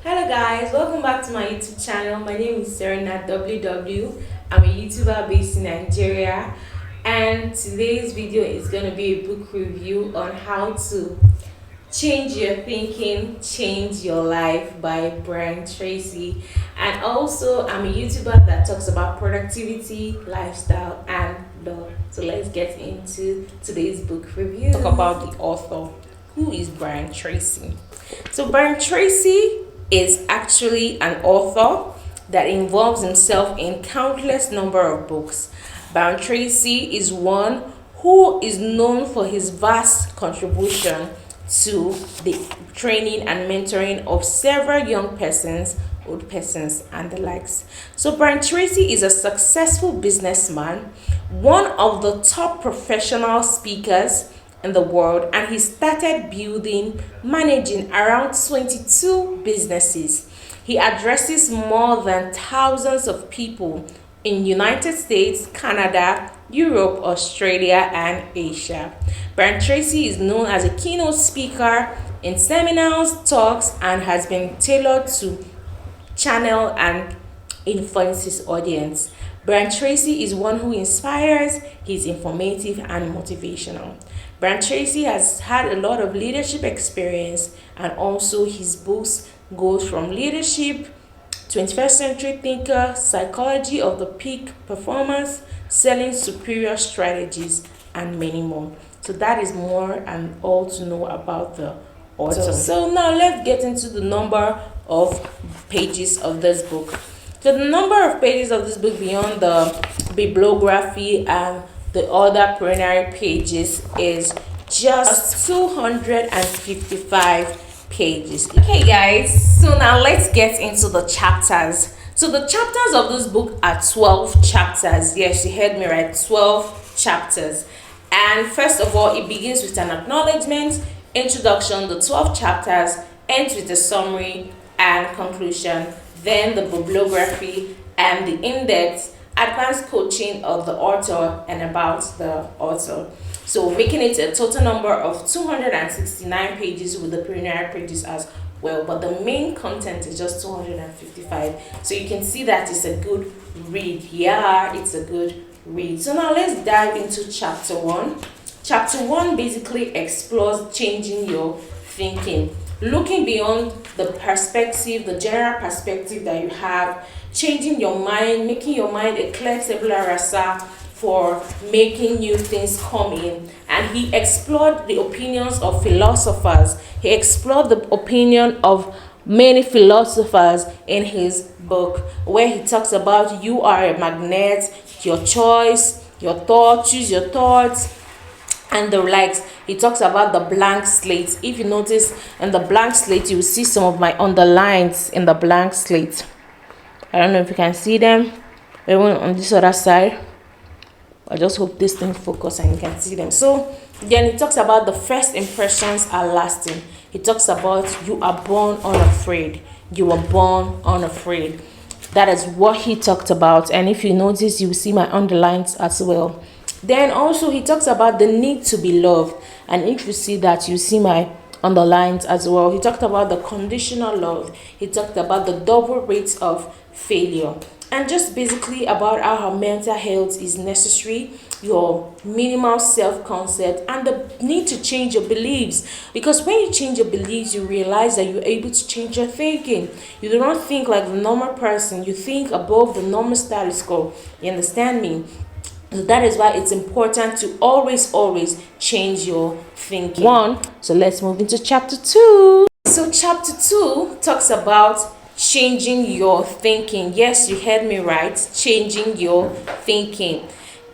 Hello guys, welcome back to my YouTube channel. My name is Serena WW. I'm a YouTuber based in Nigeria, and today's video is going to be a book review on how to change your thinking, change your life by Brian Tracy. And also I'm a YouTuber that talks about productivity, lifestyle and law. So let's get into today's book review. Talk about the author. Who is Brian Tracy? So Brian Tracy is actually an author that involves himself in countless number of books. Brian Tracy is one who is known for his vast contribution to the training and mentoring of several young persons, old persons, and the likes. So Brian Tracy is a successful businessman, one of the top professional speakers in the world, and he started building, managing around 22 businesses. He addresses more than thousands of people in United States, Canada, Europe, Australia, and Asia. Brian Tracy is known as a keynote speaker in seminars, talks, and has been tailored to channel and influence his audience. Brian Tracy is one who inspires, he's informative and motivational. Brian Tracy has had a lot of leadership experience, and also his books goes from leadership, 21st century thinker, psychology of the peak performance, selling superior strategies, and many more. So that is more and all to know about the author. So now let's get into the number of pages of this book. So the number of pages of this book beyond the bibliography and the other preliminary pages is just 255 pages. Okay guys, so now let's get into the chapters. So the chapters of this book are 12 chapters. Yes, you heard me right, 12 chapters. And first of all, it begins with an acknowledgement, introduction, the 12 chapters, ends with a summary and conclusion, then the bibliography and the in-depth advanced coaching of the author and about the author. So making it a total number of 269 pages with the preliminary pages as well, but the main content is just 255. So you can see that it's a good read. Yeah, it's a good read. So now let's dive into chapter 1. Chapter 1 basically explores changing your thinking, looking beyond the perspective, the general perspective that you have, changing your mind, making your mind a clear tabula rasa for making new things come in. And he explored the opinions of philosophers. He explored the opinion of many philosophers in his book, where he talks about you are a magnet, your choice, your thought, choose your thoughts, and the likes. He talks about the blank slate. If you notice in the blank slate, you will see some of my underlines in the blank slate. I don't know if you can see them. Even on this other side. I just hope this thing focus and you can see them. So then he talks about the first impressions are lasting. He talks about you are born unafraid. You were born unafraid. That is what he talked about. And if you notice, you will see my underlines as well. Then also he talks about the need to be loved. And if you see that, you see my underlines as well. He talked about the conditional love. He talked about the double rates of failure. And just basically about how our mental health is necessary, your minimal self-concept, and the need to change your beliefs. Because when you change your beliefs, you realize that you're able to change your thinking. You do not think like the normal person. You think above the normal status quo. You understand me? So that is why it's important to always change your thinking. So let's move into chapter 2. So chapter 2 talks about changing your thinking. Yes, you heard me right. Changing your thinking.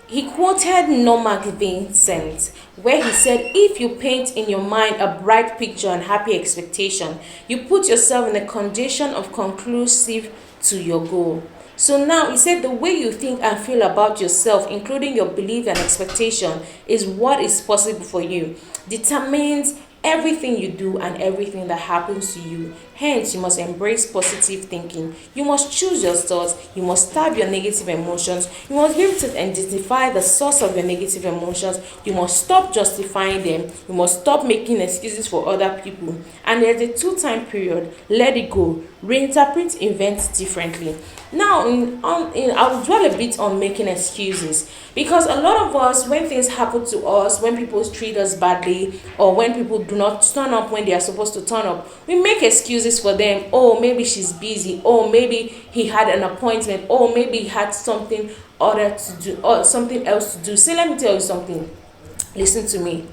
He quoted Norman Vincent, where he said, if you paint in your mind a bright picture and happy expectation, you put yourself in a condition of conclusive to your goal. So now he said the way you think and feel about yourself, including your belief and expectation, is what is possible for you. Determines everything you do and everything that happens to you. Hence, you must embrace positive thinking. You must choose your thoughts. You must stab your negative emotions. You must be able to identify the source of your negative emotions. You must stop justifying them. You must stop making excuses for other people. And there's a 2-time period. Let it go. Reinterpret events differently. Now, I'll dwell a bit on making excuses, because a lot of us, when things happen to us, when people treat us badly, or when people do not turn up when they are supposed to turn up, we make excuses for them. Oh, maybe she's busy. Oh, maybe he had an appointment. Oh, maybe he had something other to do, or something else to do. See, let me tell you something. Listen to me.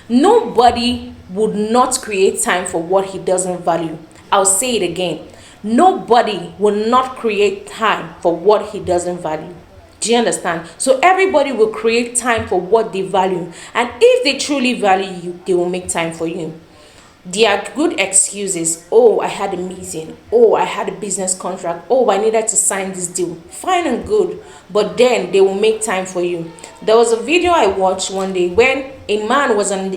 Nobody would not create time for what he doesn't value. I'll say it again. Nobody will not create time for what he doesn't value. Do you understand? So everybody will create time for what they value. And if they truly value you, they will make time for you. There are good excuses. Oh, I had a meeting. Oh, I had a business contract. Oh, I needed to sign this deal. Fine and good. But then they will make time for you. There was a video I watched one day when a man was on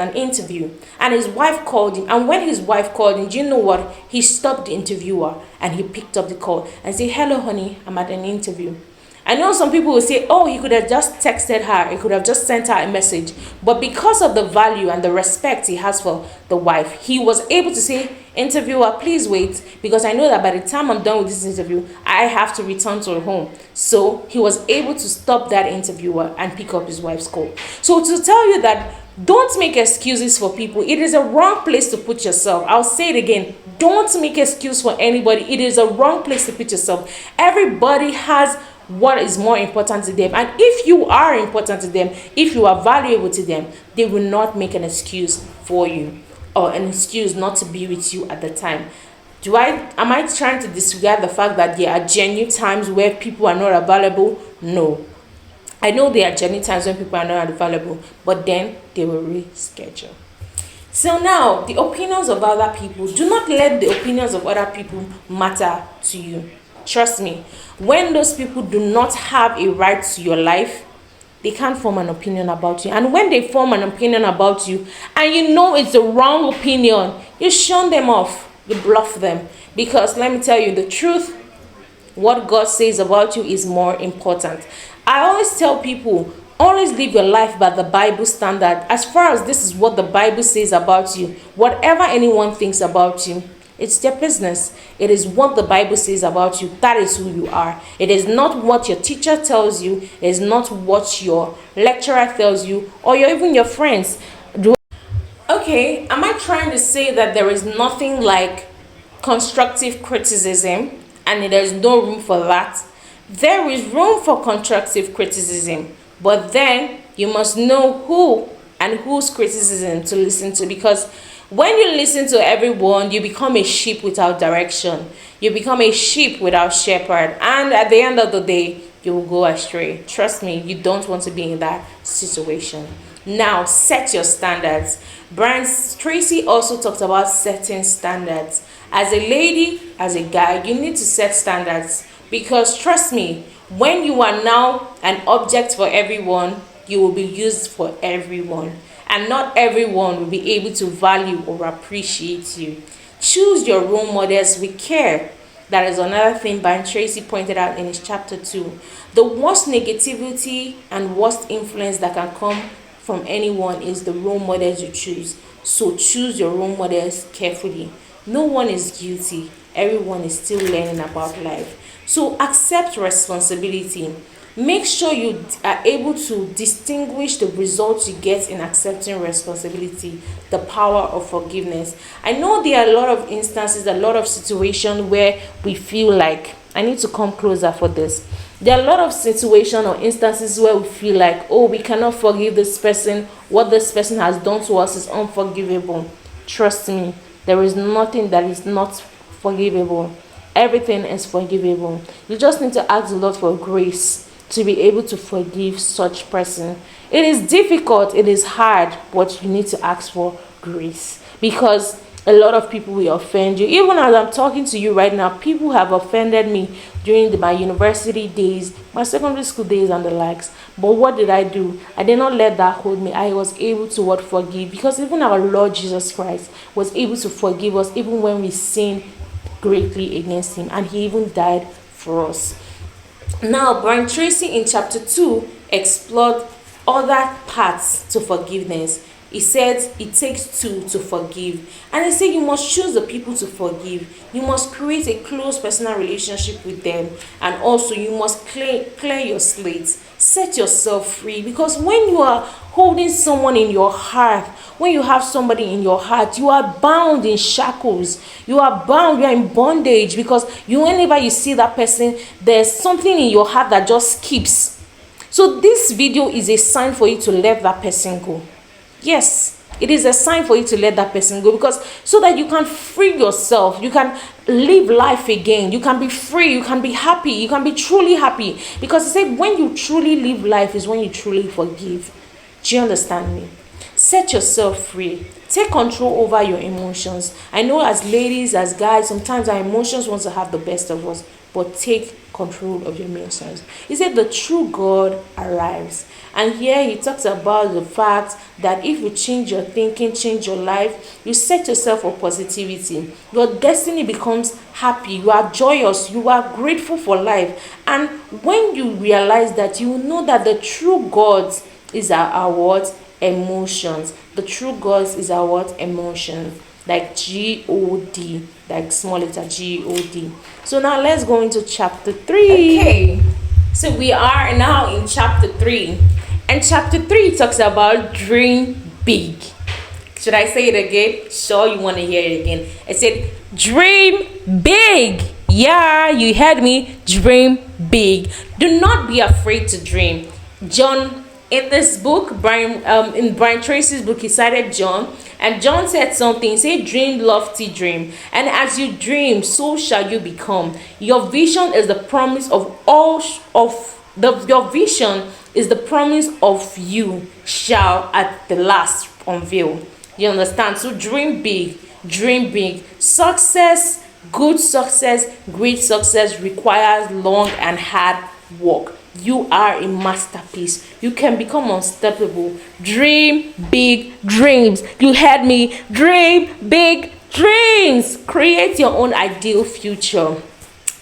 an interview and his wife called him. And when his wife called him, do you know what? He stopped the interviewer and he picked up the call and said, "Hello, honey, I'm at an interview." I know some people will say, oh, he could have just texted her, he could have just sent her a message. But because of the value and the respect he has for the wife, he was able to say, "Interviewer, please wait, because I know that by the time I'm done with this interview, I have to return to home." So he was able to stop that interviewer and pick up his wife's call. So to tell you that, don't make excuses for people. It is a wrong place to put yourself. I'll say it again. Don't make excuse for anybody. It is a wrong place to put yourself. Everybody has what is more important to them, and if you are important to them, if you are valuable to them, they will not make an excuse for you or an excuse not to be with you at the time. Am I trying to disregard the fact that there are genuine times where people are not available? No, I know there are genuine times when people are not available, but then they will reschedule. So now, the opinions of other people, do not let the opinions of other people matter to you. Trust me, when those people do not have a right to your life, they can't form an opinion about you. And when they form an opinion about you, and you know it's the wrong opinion, you shun them off, you bluff them. Because let me tell you the truth, what God says about you is more important. I always tell people, always live your life by the Bible standard. As far as this is what the Bible says about you, whatever anyone thinks about you, it's their business. It is what the Bible says about you. That is who you are. It is not what your teacher tells you. It is not what your lecturer tells you, or even your friends. Okay, am I trying to say that there is nothing like constructive criticism and there is no room for that? There is room for constructive criticism, but then you must know who and whose criticism to listen to, because when you listen to everyone, you become a sheep without direction. You become a sheep without shepherd. And at the end of the day, you will go astray. Trust me, you don't want to be in that situation. Now, set your standards. Tracy also talked about setting standards. As a lady, as a guy, you need to set standards. Because trust me, when you are now an object for everyone, you will be used for everyone. And not everyone will be able to value or appreciate you. Choose your role models with care. That is another thing Tracy pointed out in his chapter 2. The worst negativity and worst influence that can come from anyone is the role models you choose. So choose your role models carefully. No one is guilty. Everyone is still learning about life. So accept responsibility. Make sure you are able to distinguish the results you get in accepting responsibility, the power of forgiveness. I know there are a lot of instances, a lot of situations where we feel like, I need to come closer for this. There are a lot of situations or instances where we feel like, oh, we cannot forgive this person. What this person has done to us is unforgivable. Trust me, there is nothing that is not forgivable. Everything is forgivable. You just need to ask the Lord for grace to be able to forgive such person. It is difficult, it is hard, but you need to ask for grace, because A lot of people will offend you. Even as I'm talking to you right now, people have offended me during my university days, my secondary school days, and the likes. But what did I do? I did not let that hold me. I was able to what forgive, because even our Lord Jesus Christ was able to forgive us even when we sinned greatly against him, and he even died for us. Now, Brian Tracy in chapter 2 explored other paths to forgiveness. He said it takes two to forgive. And he said you must choose the people to forgive. You must create a close personal relationship with them. And also you must clear your slate. Set yourself free. Because when you are holding someone in your heart, when you have somebody in your heart, you are bound in shackles. You are bound, you are in bondage, because whenever you see that person, there's something in your heart that just skips. So this video is a sign for you to let that person go. Yes, it is a sign for you to let that person go, because so that you can free yourself, you can live life again, you can be free, you can be happy, you can be truly happy. Because he said when you truly live life is when you truly forgive. Do you understand me? Set yourself free. Take control over your emotions. I know as ladies, as guys, sometimes our emotions want to have the best of us, but take control of your emotions. He said the true God arrives. And here he talks about the fact that if you change your thinking, change your life, you set yourself for positivity. Your destiny becomes happy. You are joyous. You are grateful for life. And when you realize that, you know that the true God is our what? Emotions. The true God is our what? Emotions. Like G-O-D. Like small letter G-O-D. So now let's go into chapter 3. Okay. So we are now in chapter 3. And chapter 3 talks about dream big. Should I say it again? Sure, you want to hear it again. I said dream big. Yeah, you heard me. Dream big. Do not be afraid to dream. John, in this book, in Brian Tracy's book, he cited John. And John said something. He said, dream lofty dream. And as you dream, so shall you become. Your vision is the promise of your vision is the promise of you shall at the last unveil. You understand? So dream big, dream big. Success, good success, great success requires long and hard work. You are a masterpiece. You can become unstoppable. Dream big dreams. You heard me. Dream big dreams. Create your own ideal future.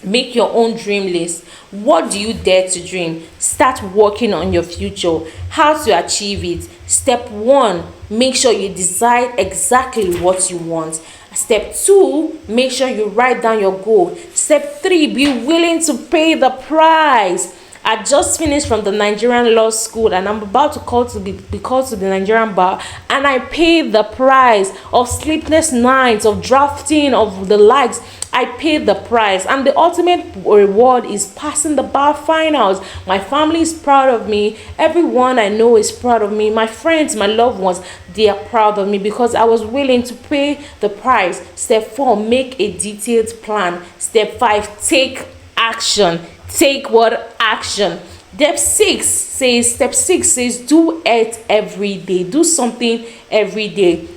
Make your own dream list. What do you dare to dream? Start working on your future. How to achieve it? Step 1, make sure you decide exactly what you want. Step 2, make sure you write down your goal. Step 3, be willing to pay the price. I just finished from the Nigerian law school, and I'm about to be called to the Nigerian bar, and I paid the price of sleepless nights, of drafting, of the likes. I paid the price, and the ultimate reward is passing the bar finals. My family is proud of me. Everyone I know is proud of me. My friends, my loved ones, they are proud of me because I was willing to pay the price. Step 4, make a detailed plan. Step 5, take action. Take what? Action. Step 6 says do it every day. Do something every day.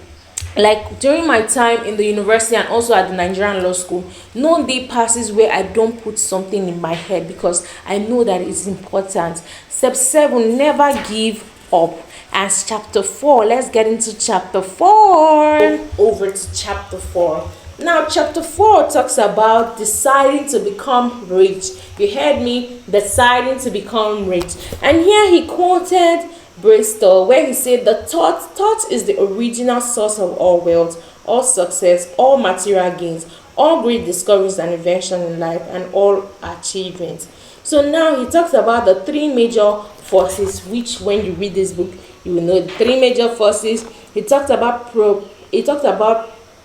Like during my time in the university and also at the Nigerian law school, no day passes where I don't put something in my head because I know that it's important. Step 7, never give up. As chapter 4, let's get into chapter 4. Over to chapter 4. Now, chapter 4 talks about deciding to become rich. You heard me, deciding to become rich. And here he quoted Bristol, where he said, the thought is the original source of all wealth, all success, all material gains, all great discoveries and inventions in life, and all achievements. So now he talks about the 3 major forces, which when you read this book, you will know the 3 major forces. He talked about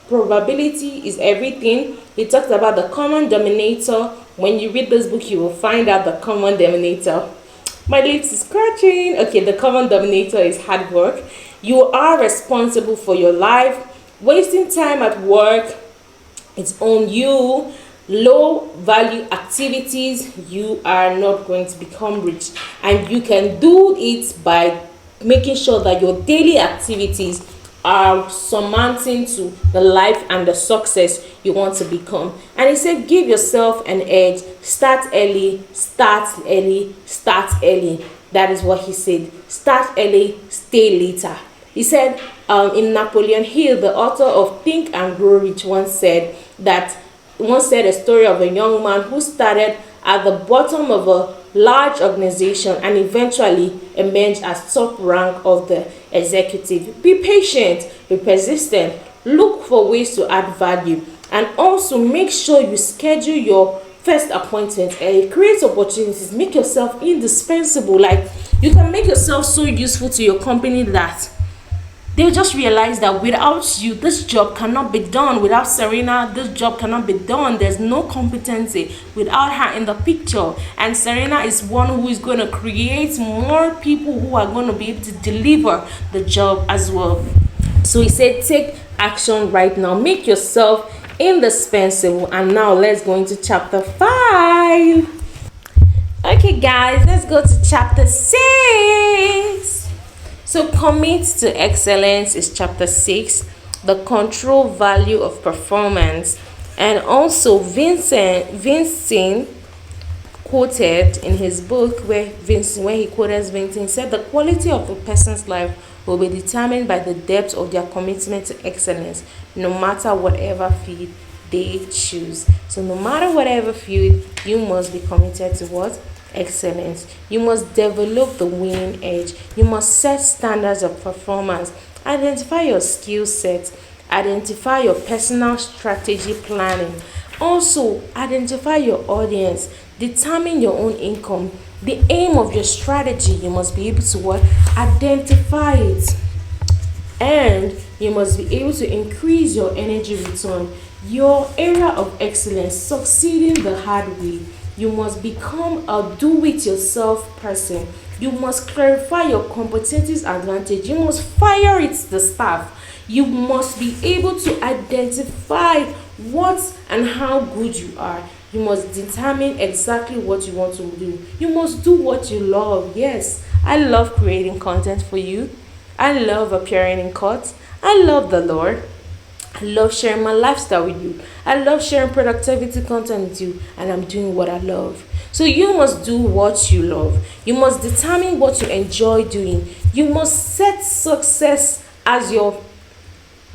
probability is everything. He talked about the common denominator. When you read this book, you will find out the common denominator. My lips is scratching. Okay, the common denominator is hard work. You are responsible for your life. Wasting time at work, it's on you. Low value activities, you are not going to become rich. And you can do it by making sure that your daily activities are surmounting to the life and the success you want to become. And he said, give yourself an edge. Start early, start early, start early. That is what he said. Start early, stay later. He said, in Napoleon Hill, the author of Think and Grow Rich, once said a story of a young man who started at the bottom of a large organization and eventually emerged as top rank of the executive. Be patient, be persistent, look for ways to add value, and also make sure you schedule your first appointment. Create opportunities, make yourself indispensable. Like, you can make yourself so useful to your company that they'll just realize that without you, this job cannot be done. Without Serena, this job cannot be done. There's no competency without her in the picture. And Serena is one who is going to create more people who are going to be able to deliver the job as well. So he said, take action right now. Make yourself indispensable. And now let's go into chapter 5. Okay, guys, let's go to chapter 6. So commit to excellence is chapter 6, the control value of performance. And also Vincent quoted in his book when he quoted Vincent, said the quality of a person's life will be determined by the depth of their commitment to excellence, no matter whatever field they choose. So no matter whatever field, you must be committed to what? Excellence. You must develop the winning edge. You must set standards of performance. Identify your skill set. Identify your personal strategy planning. Also, identify your audience. Determine your own income. The aim of your strategy, you must be able to what? Identify it. And you must be able to increase your energy return. Your area of excellence, succeeding the hard way. You must become a do-it-yourself person. You must clarify your competencies advantage. You must fire it to the staff. You must be able to identify what and how good you are. You must determine exactly what you want to do. You must do what you love. Yes, I love creating content for you. I love appearing in court. I love the Lord. I love sharing my lifestyle with you. I love sharing productivity content with you, and I'm doing what I love. So you must do what you love. You must determine what you enjoy doing. You must set success as your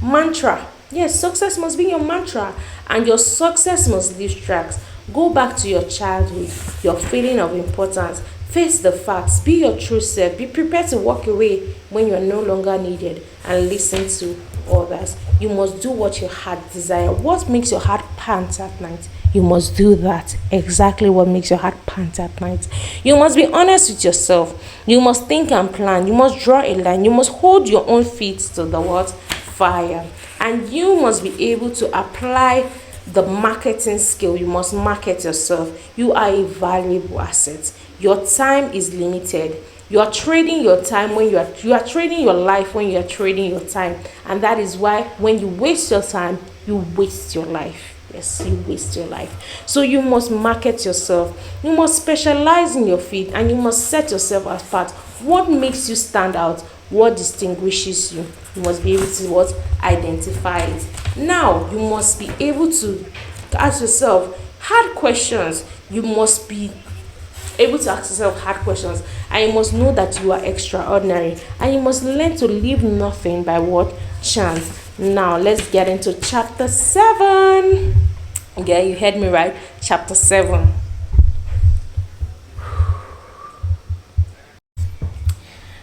mantra. Yes, success must be your mantra, and your success must leave tracks. Go back to your childhood, your feeling of importance. Face the facts. Be your true self. Be prepared to walk away when you are no longer needed, and listen to others. You must do what your heart desires. What makes your heart pant at night? You must do that. Exactly what makes your heart pant at night. You must be honest with yourself. You must think and plan. You must draw a line. You must hold your own feet to the what? Fire. And you must be able to apply the marketing skill. You must market yourself. You are a valuable asset. Your time is limited. You are trading your time when you are trading your life when you are trading your time. And that is why when you waste your time, you waste your life. Yes, you waste your life. So you must market yourself. You must specialize in your field, and you must set yourself apart. What makes you stand out? What distinguishes you? You must be able to what? Identify it. Now, you must be able to ask yourself hard questions. You must be able to ask yourself hard questions, and you must know that you are extraordinary, and you must learn to leave nothing by what? Chance. Now let's get into chapter 7. Yeah, you heard me right. Chapter 7.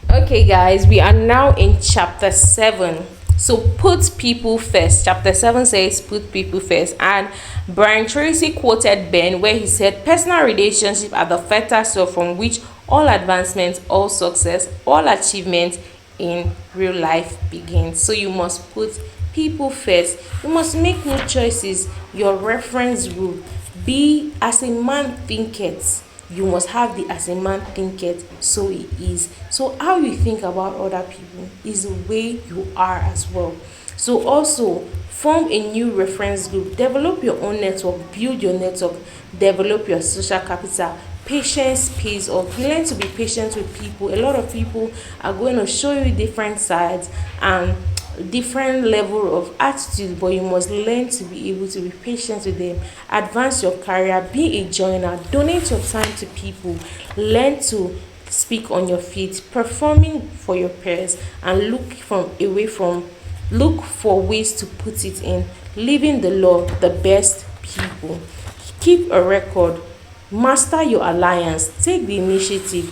Okay, guys, we are now in chapter 7. So put people first. Chapter 7 says put people first. And Brian Tracy quoted Ben where he said personal relationships are the fertile soil from which all advancement, all success, all achievement in real life begins. So you must put people first. You must make new choices. Your reference group. Be as a man thinketh. You must have the as a man thinketh, so it is. So how you think about other people is the way you are as well. So also form a new reference group. Develop your own network. Build your network. Develop your social capital. Patience pays off. Learn to be patient with people. A lot of people are going to show you different sides, and different level of attitude, but you must learn to be able to be patient with them. Advance your career, be a joiner, donate your time to people, learn to speak on your feet, performing for your peers, and look for ways to put it in, living the law, the best people. Keep a record, master your alliance, take the initiative,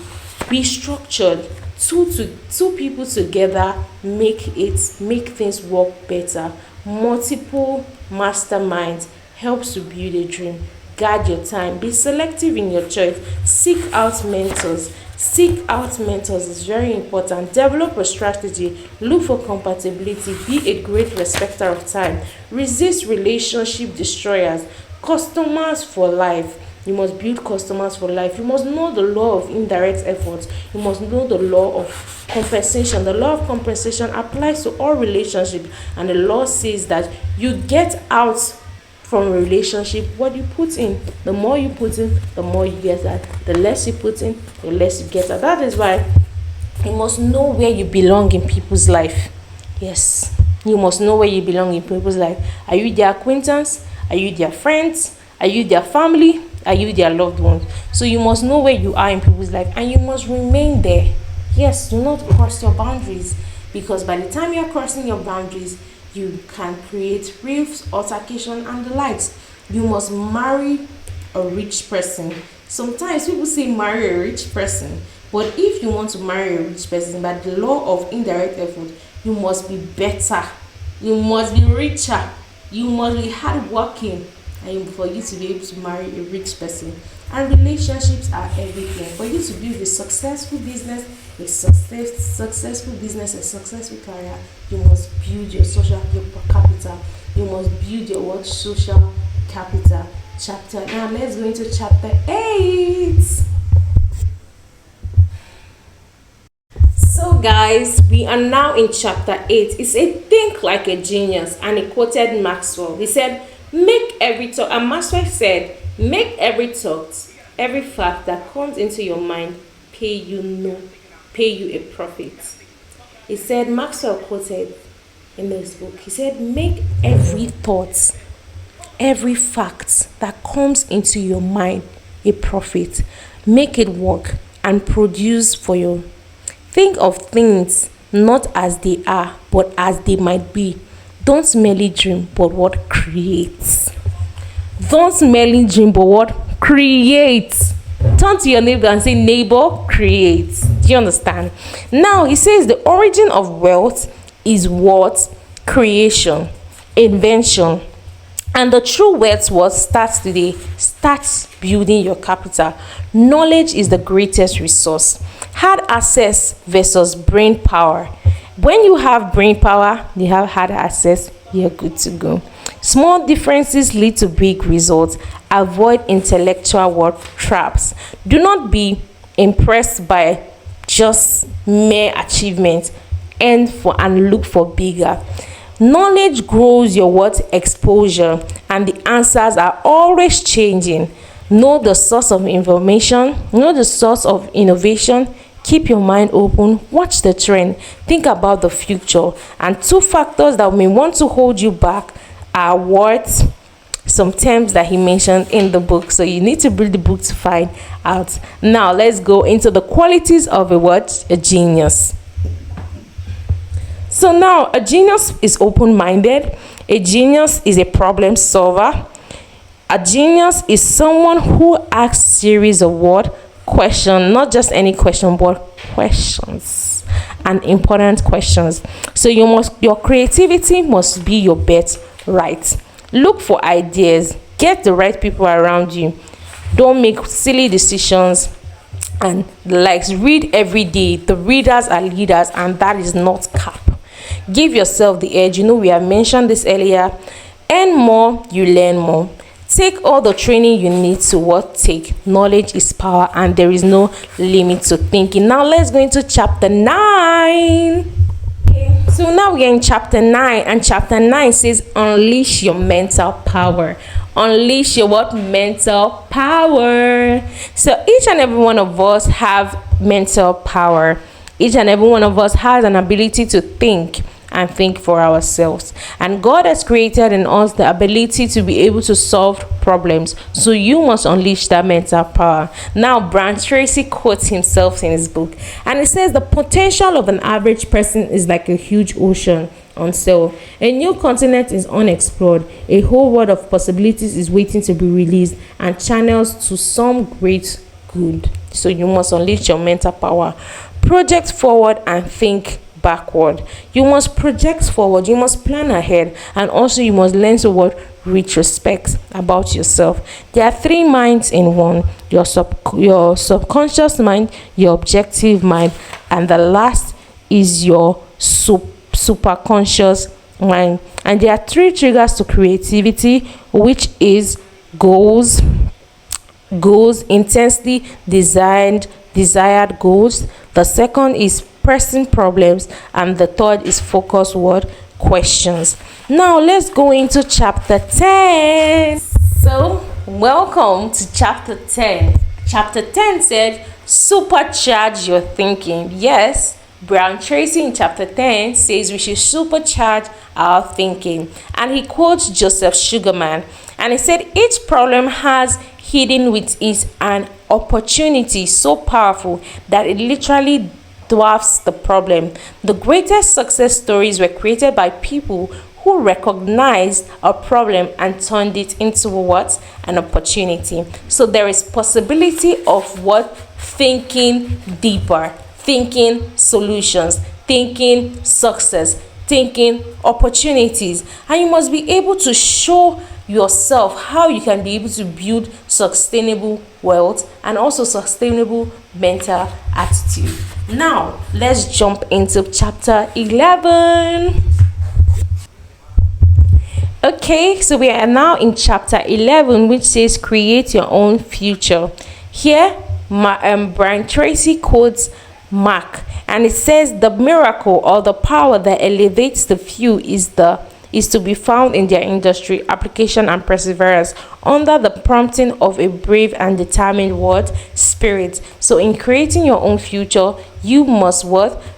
be structured. Two people together make things work better. Multiple masterminds helps to build a dream. Guard your time, be selective in your choice, seek out mentors. Is very important. Develop a strategy, look for compatibility, be a great respecter of time. Resist relationship destroyers. Customers for life. You must build customers for life. You must know the law of indirect effort. You must know the law of compensation. The law of compensation applies to all relationships, and the law says that you get out from a relationship what you put in. The more you put in, the more you get out. The less you put in, the less you get out. That is why you must know where you belong in people's life. Yes, you must know where you belong in people's life. Are you their acquaintance? Are you their friends? Are you their family? Are you their loved ones? So you must know where you are in people's life, and you must remain there. Yes, do not cross your boundaries, because by the time you're crossing your boundaries, you can create rifts, altercation, and the likes. You must marry a rich person. Sometimes people say marry a rich person, but if you want to marry a rich person, by the law of indirect effort, you must be better, you must be richer, you must be hardworking, and for you to be able to marry a rich person. And relationships are everything. For you to build a successful business, a successful career, you must build your social capital. You must build your social capital. Now let's go into chapter 8. So guys, we are now in chapter 8. It's a think like a genius, and he quoted Maxwell. He said, make every thought, and Maxwell said, make every thought, every fact that comes into your mind pay you a profit. He said, Maxwell quoted in this book, he said, make every thought, every fact that comes into your mind a profit. Make it work and produce for you. Think of things not as they are, but as they might be. Don't merely dream, but what creates. Don't merely dream, but what creates. Turn to your neighbor and say, neighbor, create. Do you understand? Now, he says the origin of wealth is what? Creation, invention. And the true wealth was starts today. Start building your capital. Knowledge is the greatest resource. Hard access versus brain power. When you have brain power, you have hard access, you're good to go. Small differences lead to big results. Avoid intellectual word traps. Do not be impressed by just mere achievements and look for bigger. Knowledge grows your exposure, and the answers are always changing. Know the source of information, know the source of innovation. Keep your mind open, watch the trend, think about the future. And two factors that may want to hold you back are some terms that he mentioned in the book. So you need to read the book to find out. Now let's go into the qualities of a genius. So now a genius is open-minded. A genius is a problem solver. A genius is someone who asks series of questions, not just any question, but questions, and important questions. So your creativity must be your bet right. Look for ideas, get the right people around you. Don't make silly decisions and the likes. Read every day. The readers are leaders, and that is not cap. Give yourself the edge. We have mentioned this earlier. Earn more, you learn more. Take all the training you need to take. Knowledge is power, and there is no limit to thinking. Now let's go into chapter 9. Okay. So now we are in chapter 9, and chapter 9 says unleash your mental power. Unleash your mental power. So each and every one of us have mental power. Each and every one of us has an ability to think and think for ourselves. And God has created in us the ability to be able to solve problems. So you must unleash that mental power. Now, Tracy quotes himself in his book, and he says the potential of an average person is like a huge ocean on sale. A new continent is unexplored. A whole world of possibilities is waiting to be released and channels to some great good. So you must unleash your mental power. Project forward and think backward. You must project forward, you must plan ahead, and also you must learn to retrospect about yourself. There are three minds in one: your subconscious mind, your objective mind, and the last is your superconscious mind. And there are three triggers to creativity, which is goals, intensely desired goals. The second is pressing problems, and the third is focus questions. Now let's go into chapter 10. So welcome to chapter 10. Chapter 10 said supercharge your thinking. Yes, Tracy in chapter 10 says we should supercharge our thinking, and he quotes Joseph Sugarman, and he said each problem has hidden with it an opportunity so powerful that it literally dwarfs the problem. The greatest success stories were created by people who recognized a problem and turned it into an opportunity. So there is possibility of thinking deeper, thinking solutions, thinking success, thinking opportunities, and you must be able to show yourself how you can be able to build sustainable wealth and also sustainable mental attitude. Now let's jump into chapter 11. Okay, so we are now in chapter 11, which says create your own future. Here Tracy quotes Mark, and it says the miracle or the power that elevates the few is to be found in their industry, application, and perseverance under the prompting of a brave and determined spirit. So in creating your own future, you must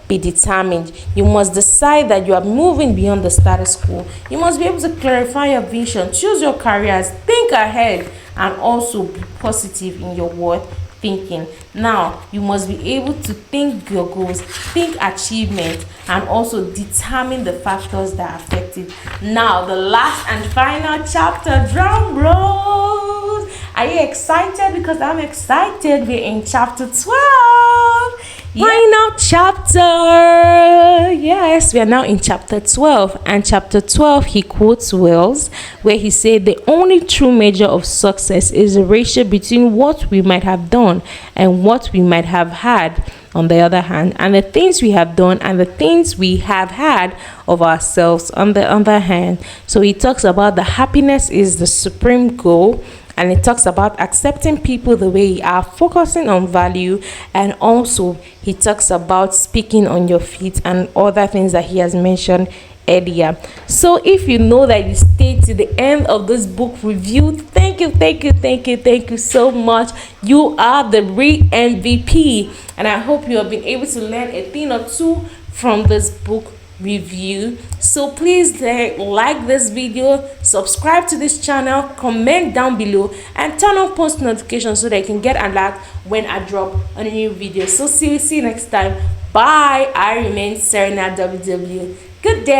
be determined. You must decide that you are moving beyond the status quo. You must be able to clarify your vision, choose your careers, think ahead, and also be positive in your thinking. Now you must be able to think your goals, think achievement, and also determine the factors that affect it. Now the last and final chapter, drum rolls. Are you excited? Because I'm excited. We're in chapter 12. Final chapter. Yes, we are now in chapter 12, and chapter 12 he quotes Wells, where he said the only true measure of success is the ratio between what we might have done and what we might have had on the other hand, and the things we have done and the things we have had of ourselves on the other hand. So he talks about the happiness is the supreme goal, and it talks about accepting people the way you are, focusing on value, and also he talks about speaking on your feet and other things that he has mentioned earlier. So if you know that you stayed to the end of this book review, thank you so much. You are the real MVP, and I hope you have been able to learn a thing or two from this book review. So please like this video, subscribe to this channel, comment down below, and turn on post notifications so that you can get alert when I drop a new video. So see you next time. Bye. I remain Serena WW. Good day.